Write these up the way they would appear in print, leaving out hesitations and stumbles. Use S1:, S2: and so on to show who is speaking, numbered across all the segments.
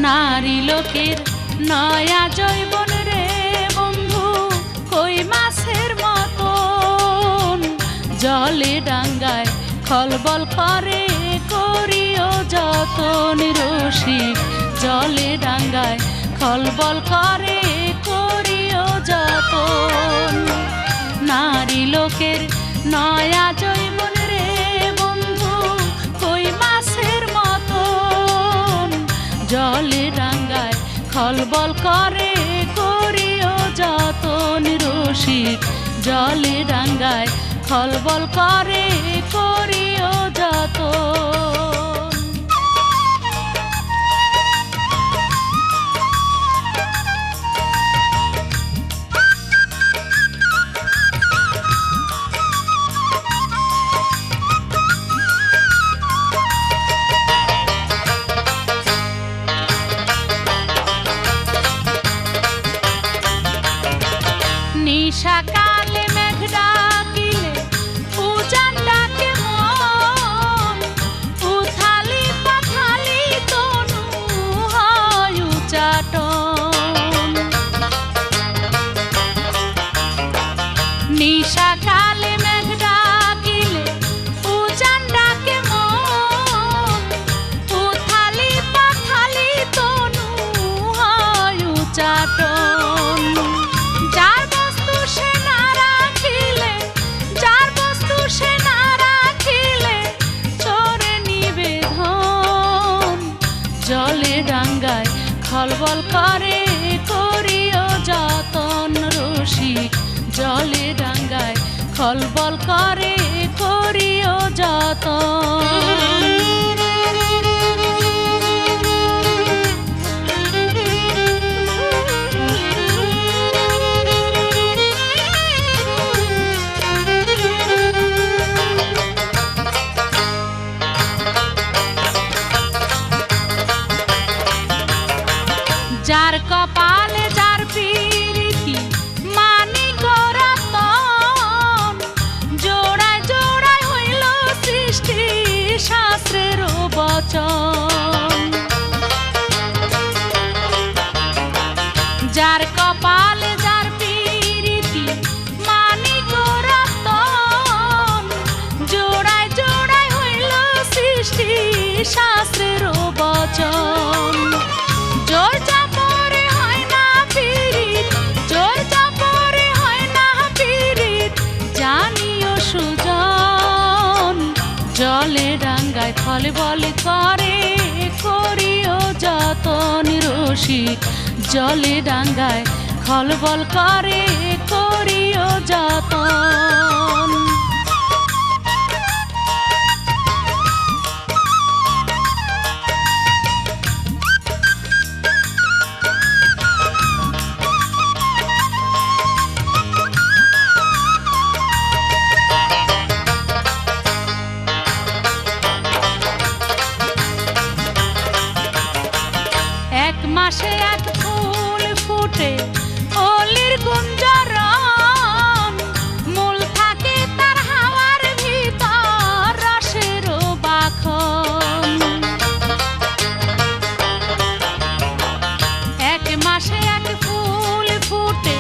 S1: নারী লোকের নয়া জৈবন রে বন্ধু, কই মাছের মতন জলে ডাঙ্গায় খলবল করে করিও যতন রসিক। জলে ডাঙ্গায় খলবল করে করিও যতন। নারী লোকের নয়া জৈবন রে বন্ধু, কই মাছের মতন জলে ডাঙ্গায় খলবল করে করিও যতন রসিক। জলে ডাঙ্গায় খলবল করে করিও যতন। নিশাকালে মেঘ ডাকিলে উজান ডাকে মন, উথালি পাথালি তনু হয় উচাটন। নিশাকালে মেঘ ডাকিলে উজান ডাকে মন, উথালি পাথালি তনু হয় উচাটন। জলে ডাঙ্গায় খলবল করে করিও যতন রসিক। জলে ডাঙ্গায় খলবল করে করিও যতন। যার কপালে যার পিরিতি মানিক রতন, জোড়ায় জোড়ায় হইল সৃষ্টি শাস্ত্রের বচন। যার কপালে যার পিরিতি মানিক রতন, জোড়ায় জোড়ায় হইল সৃষ্টি শাস্ত্রের বচন। জোর চাপরে হয় না পিরিত, জোর চাপরে হয় না পিরিত জানিও সুজন। জলে ডাঙ্গায় খলবল করে করিও যতন রসিক। জলে ডাঙ্গায় খলবল করে করিও যতন। এক মাসে এক ফুল ফুটে অলির গুঞ্জরণ, মূল থাকে তার হাওয়ার ভিতর রসের বাখন। এক মাসে এক ফুল ফুটে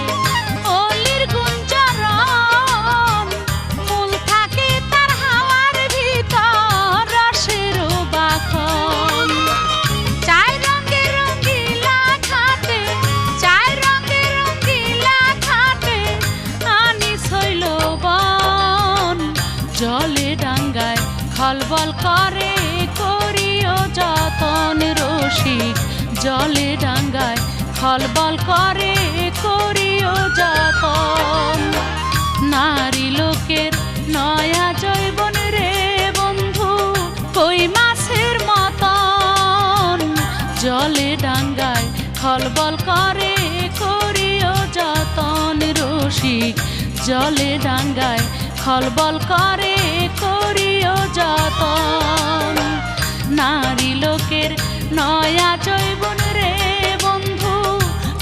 S1: অলির গুঞ্জরণ, মূল থাকে তার হাওয়ার ভিতর রসের বাখন। জলে ডাঙ্গায় খলবল করে করিও যতন রসিক। জলে ডাঙ্গায় খলবল করে করিও যতন। নারী লোকের নয়া জৈবন রে বন্ধু, কই মাছের মতন জলে ডাঙ্গায় খলবল করে করিও যতন রসিক। জলে ডাঙ্গায় খলবল করে করিও যতন। নারী লোকের নয়া জৈবন রে বন্ধু,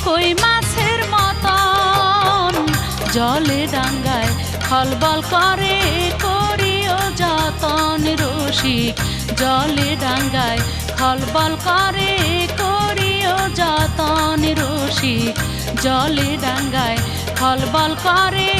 S1: কই মাছের মতন জলে ডাঙ্গায় খলবল করে করিও যতন রসিক। জলে ডাঙ্গায় খলবল করে করিও যতন রসিক জলে ডাঙ্গায় খলবল করে